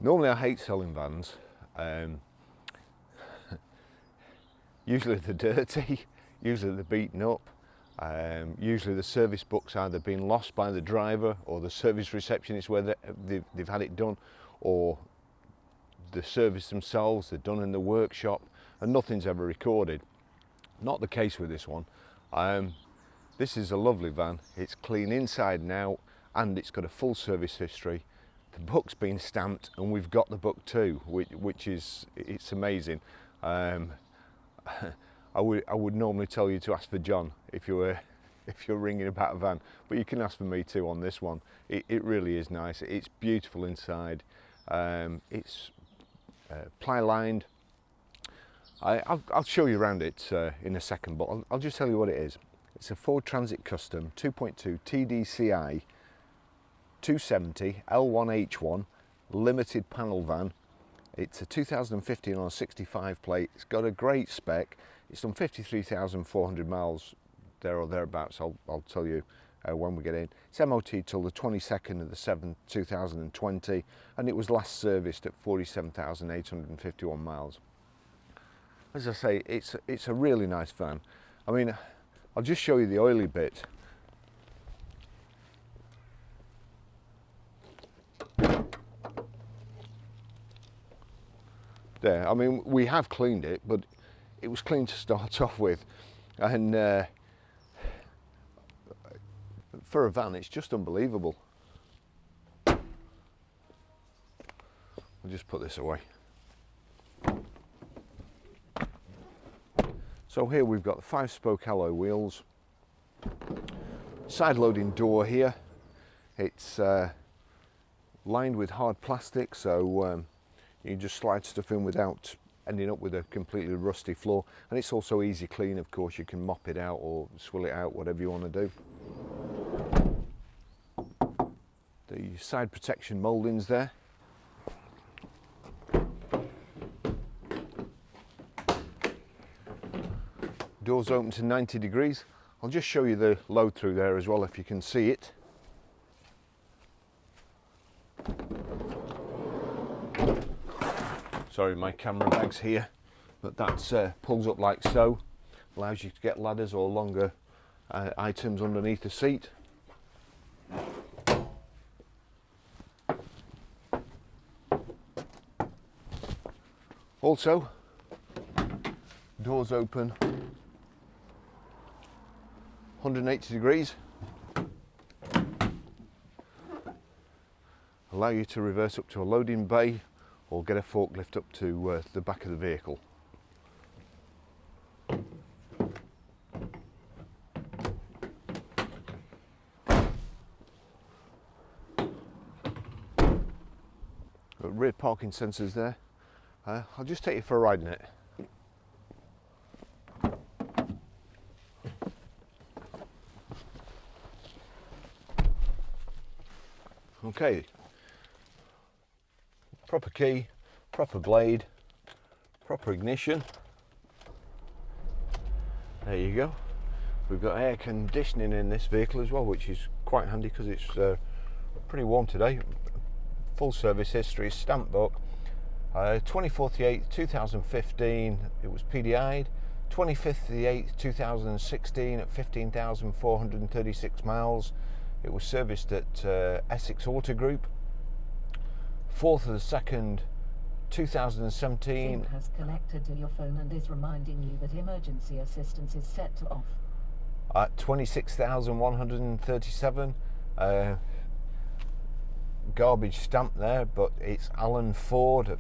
Normally I hate selling vans. Usually they're dirty, usually they're beaten up, usually the service book's either been lost by the driver or the service receptionist where they've had it done, or the service themselves, they're done in the workshop and nothing's ever recorded. Not the case with this one. This is a lovely van. It's clean inside and out, and it's got a full service history. The book's been stamped and we've got the book too, which is, it's amazing. I would normally tell you to ask for John if you're ringing about a van, but you can ask for me too on this one. It really is nice. It's beautiful inside. It's ply lined. I'll show you around it in a second, but I'll just tell you what it is. It's a Ford Transit Custom 2.2 TDCi 270 L1H1 limited panel van. It's a 2015 on a 65 plate. It's got a great spec. It's done 53,400 miles there or thereabouts. I'll tell you when we get in. It's MOT till the 22nd of the 7th 2020, and it was last serviced at 47,851 miles. As I say, it's a really nice van. I mean, I'll just show you the oily bit. There, I mean, we have cleaned it, but it was clean to start off with, and for a van it's just unbelievable. I'll just put this away. So here we've got the 5-spoke alloy wheels, side loading door here. It's lined with hard plastic, so you can just slide stuff in without ending up with a completely rusty floor, and it's also easy clean. Of course, you can mop it out or swill it out, whatever you want to do. The side protection mouldings there. Doors open to 90 degrees. I'll just show you the load through there as well if you can see it. Sorry, my camera bag's here, but that pulls up like so. Allows you to get ladders or longer items underneath the seat. Also, doors open 180 degrees. Allow you to reverse up to a loading bay or get a forklift up to the back of the vehicle. Got rear parking sensors there. I'll just take you for a ride in it. Okay, proper key, proper blade, proper ignition. There you go. We've got air conditioning in this vehicle as well, which is quite handy because it's pretty warm today. Full service history, stamp book. 24th the 8th 2015 it was PDI'd. 25th the 8th 2016 at 15,436 miles. It was serviced at Essex Auto Group. 4th of the 2nd 2017. SIM has connected to your phone and is reminding you that emergency assistance is set to off. At 26,137. Garbage stamp there, but it's Alan Ford.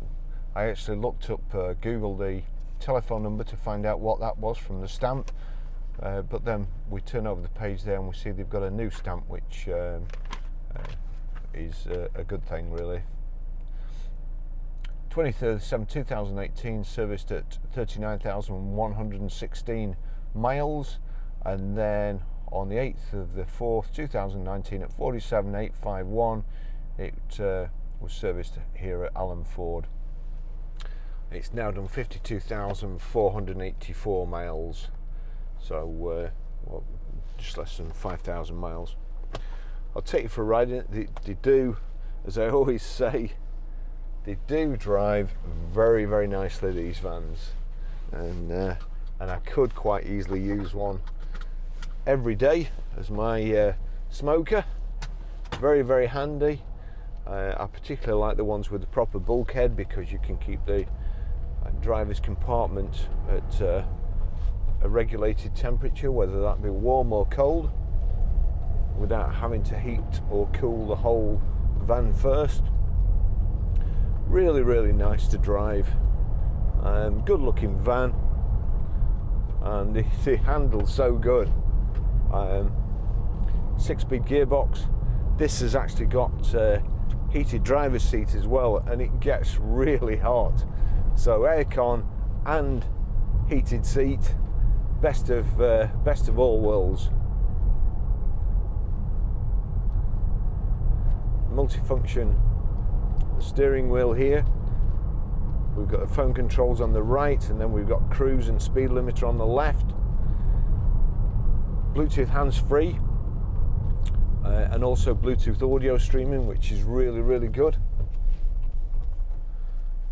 I actually looked up, Googled the telephone number to find out what that was from the stamp, but then we turn over the page there and we see they've got a new stamp, which is a good thing really. 23rd 7th 2018, serviced at 39,116 miles, and then on the 8th of the 4th 2019 at 47,851 it was serviced here at Alan Ford. It's now done 52,484 miles, so well, just less than 5,000 miles. I'll take you for a ride in it. They do, as I always say, They do drive very, very nicely, these vans, and I could quite easily use one every day as my smoker. Very, very handy. I particularly like the ones with the proper bulkhead, because you can keep the driver's compartment at a regulated temperature, whether that be warm or cold, without having to heat or cool the whole van first. Really, really nice to drive. Good looking van, and it handles so good. 6-speed gearbox. This has actually got heated driver's seat as well, and it gets really hot. So aircon and heated seat, best of all worlds. Multifunction steering wheel here. We've got the phone controls on the right, and then we've got cruise and speed limiter on the left. Bluetooth hands-free, and also Bluetooth audio streaming, which is really, really good.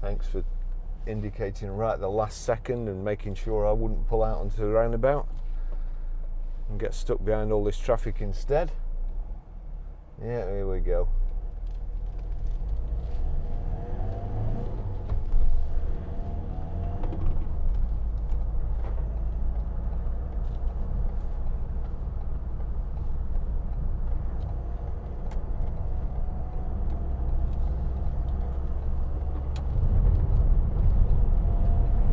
Thanks for indicating right at the last second and making sure I wouldn't pull out onto the roundabout and get stuck behind all this traffic instead. Yeah, here we go.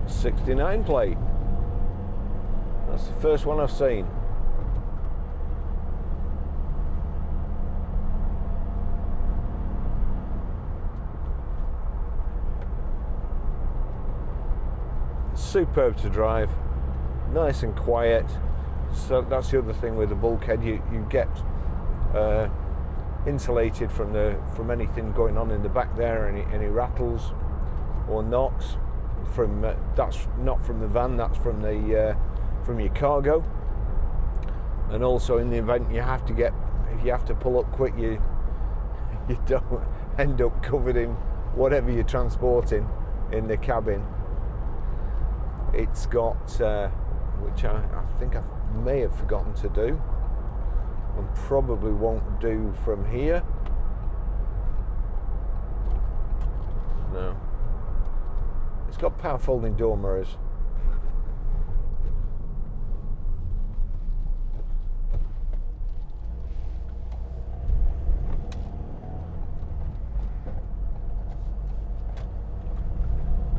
'69 plate. That's the first one I've seen. Superb to drive, nice and quiet. So that's the other thing with the bulkhead, you get insulated from anything going on in the back there, any rattles or knocks. That's not from the van, that's from your cargo. And also, in the event if you have to pull up quick, you don't end up covered in whatever you're transporting in the cabin. It's got, which I think I may have forgotten to do, and probably won't do from here. No. It's got power folding door mirrors.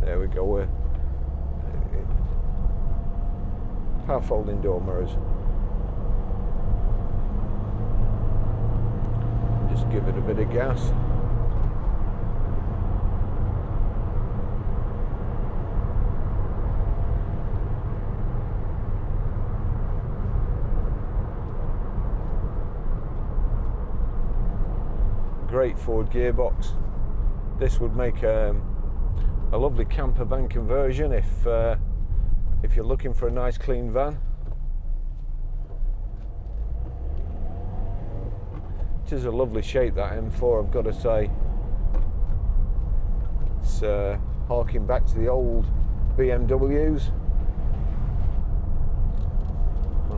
There we go. Power folding door mirrors. Just give it a bit of gas. Great Ford gearbox. This would make a lovely camper van conversion if you're looking for a nice clean van. It is a lovely shape, that M4, I've got to say. It's harking back to the old BMWs.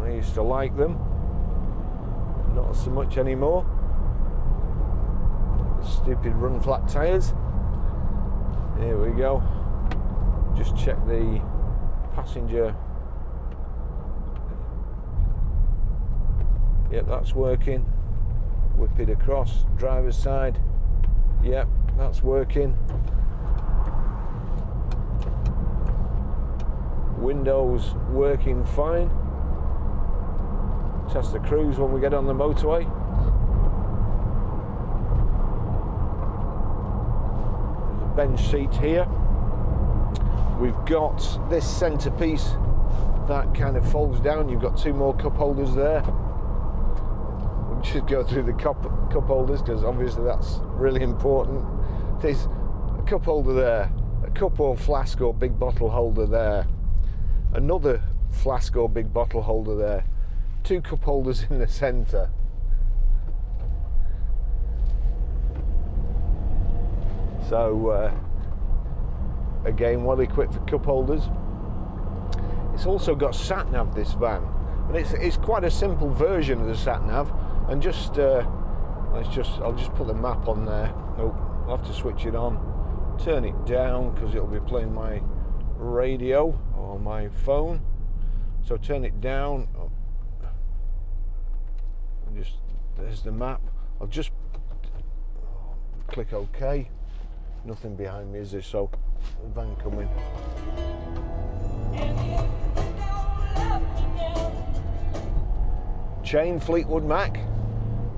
I used to like them, not so much anymore. Stupid run flat tyres. Here we go. Just check the passenger. Yep, that's working. Whip it across. Driver's side. Yep, that's working. Windows working fine. Test the cruise when we get on the motorway. Bench seat here. We've got this centerpiece that kind of folds down. You've got two more cup holders there. We'll just go through the cup holders, because obviously that's really important. There's a cup holder there, a cup or flask or big bottle holder there, another flask or big bottle holder there, two cup holders in the center. So again, well equipped for cup holders. It's also got Sat-Nav, this van, and it's quite a simple version of the Sat-Nav. And I'll just put the map on there. Oh, I'll have to switch it on, turn it down because it'll be playing my radio or my phone. So turn it down. There's the map. I'll just click OK. Nothing behind me, is there? So van coming. Chain Fleetwood Mac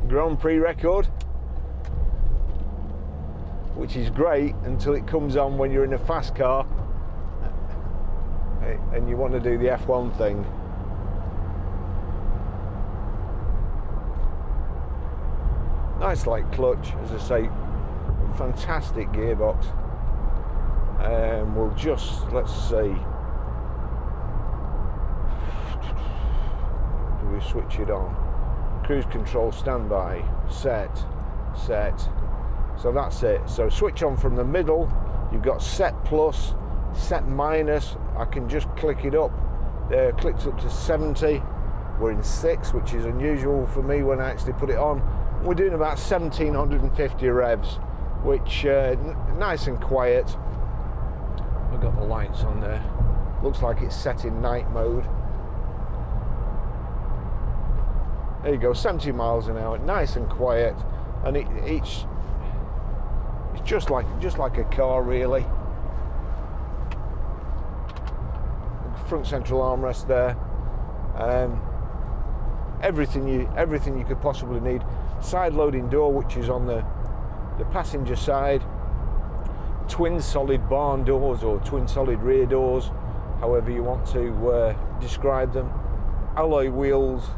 Grand Prix record, which is great until it comes on when you're in a fast car and you want to do the F1 thing. Nice light clutch, as I say, fantastic gearbox. We'll just, let's see, do we switch it on? Cruise control, standby, set. So that's it. So switch on from the middle. You've got set plus, set minus. I can just click it up. Clicked up to 70. We're in 6, which is unusual for me when I actually put it on. We're doing about 1750 revs, which nice and quiet. I've got the lights on there. Looks like it's set in night mode. There you go, 70 miles an hour, nice and quiet, and it's just like a car, really. Front central armrest there. Everything you could possibly need. Side loading door, which is on the passenger side. Twin solid barn doors or twin solid rear doors, however you want to describe them. Alloy wheels.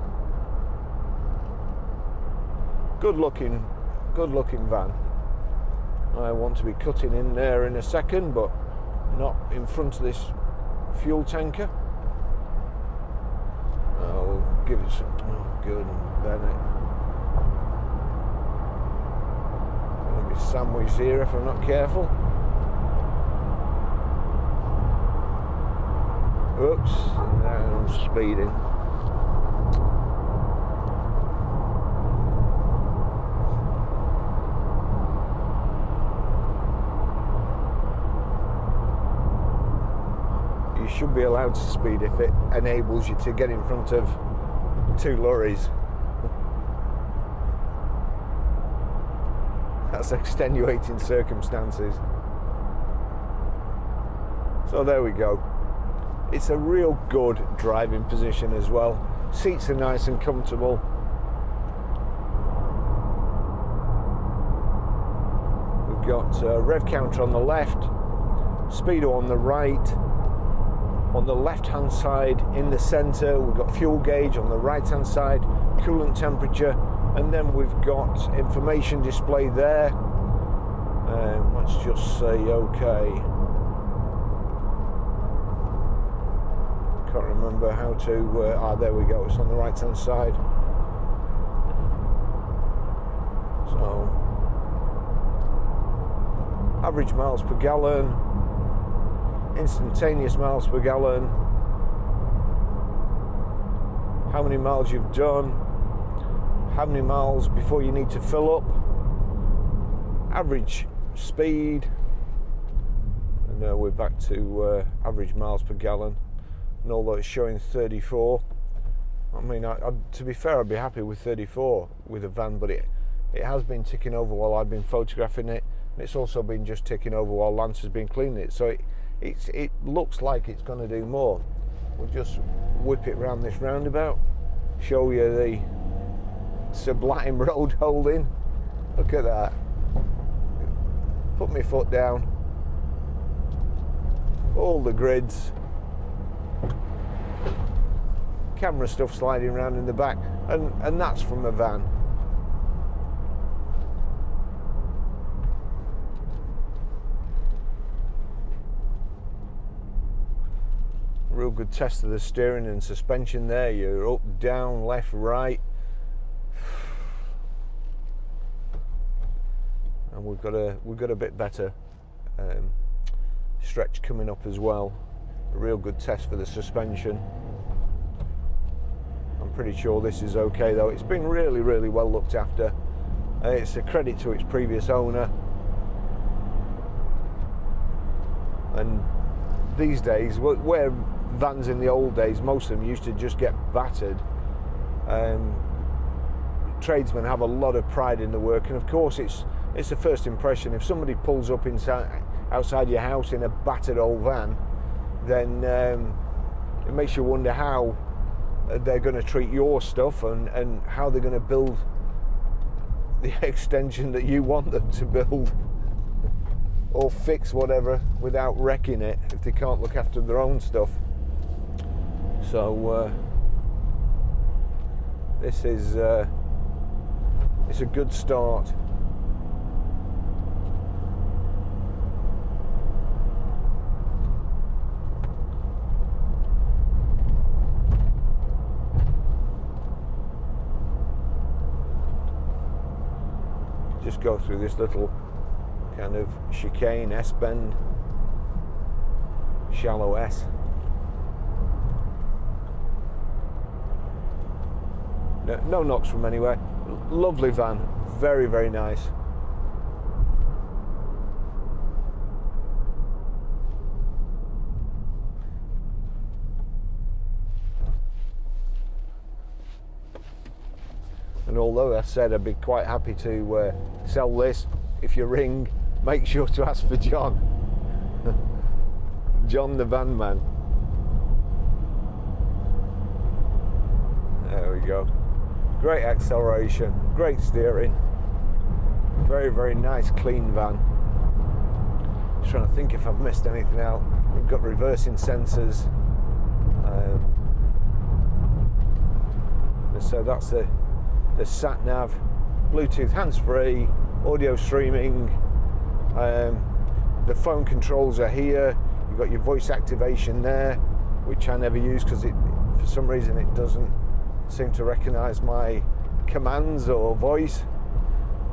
Good looking van. I want to be cutting in there in a second, but not in front of this fuel tanker. I'll give it some. Oh, good, Bonnet. I'll be sandwiched here if I'm not careful. Oops, now I'm speeding. You should be allowed to speed if it enables you to get in front of 2 lorries. That's extenuating circumstances. So there we go. It's a real good driving position as well. Seats are nice and comfortable. We've got rev counter on the left, speedo on the right. On the left hand side in the centre we've got fuel gauge, on the right hand side coolant temperature, and then we've got information display there. Let's just say OK. Can't remember how to there we go, it's on the right hand side. So average miles per gallon, instantaneous miles per gallon, how many miles you've done, how many miles before you need to fill up, average speed, and now we're back to average miles per gallon. And although it's showing 34, I mean, to be fair, I'd be happy with 34 with a van, but it has been ticking over while I've been photographing it, and it's also been just ticking over while Lance has been cleaning it, so it looks like it's going to do more. We'll just whip it round this roundabout, show you the sublime road holding. Look at that. Put my foot down. All the grids. Camera stuff sliding around in the back, and that's from a van. Real good test of the steering and suspension there. You're up, down, left, right. and we've got a bit better stretch coming up as well. A real good test for the suspension. I'm pretty sure this is okay though. It's been really, really well looked after. It's a credit to its previous owner. And these days, where vans in the old days, most of them used to just get battered. Tradesmen have a lot of pride in the work, and of course it's the first impression. If somebody pulls up outside your house in a battered old van, then it makes you wonder how they're going to treat your stuff and how they're going to build the extension that you want them to build, or fix whatever without wrecking it if they can't look after their own stuff. So this is it's a good start. Just go through this little kind of chicane, S-bend, shallow S. No knocks from anywhere. Lovely van, very, very nice. And although I said I'd be quite happy to sell this, if you ring, make sure to ask for John. John the van man. There we go. Great acceleration, great steering. Very, very nice, clean van. Just trying to think if I've missed anything out. We've got reversing sensors. So that's the Sat-Nav, Bluetooth hands-free, audio streaming. The phone controls are here. You've got your voice activation there, which I never use because for some reason it doesn't seem to recognise my commands or voice.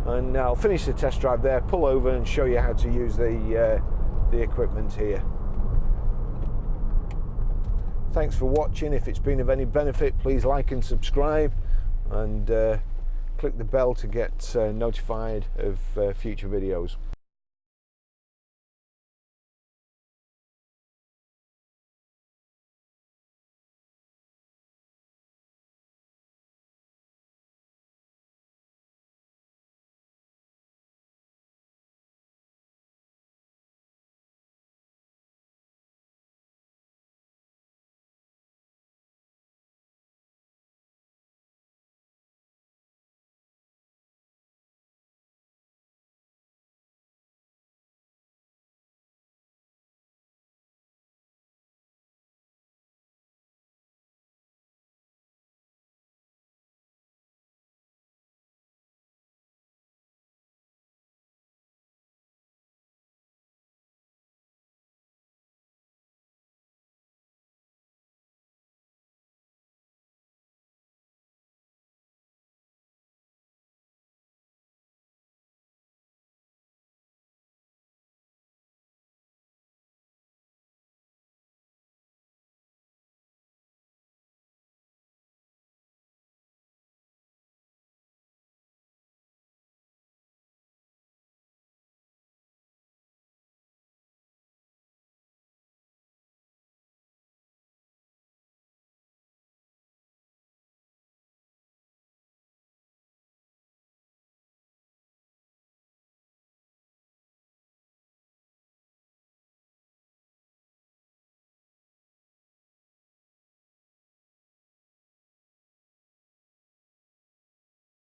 And I'll finish the test drive there, pull over and show you how to use the equipment here. Thanks for watching. If it's been of any benefit, please like and subscribe, and click the bell to get notified of future videos.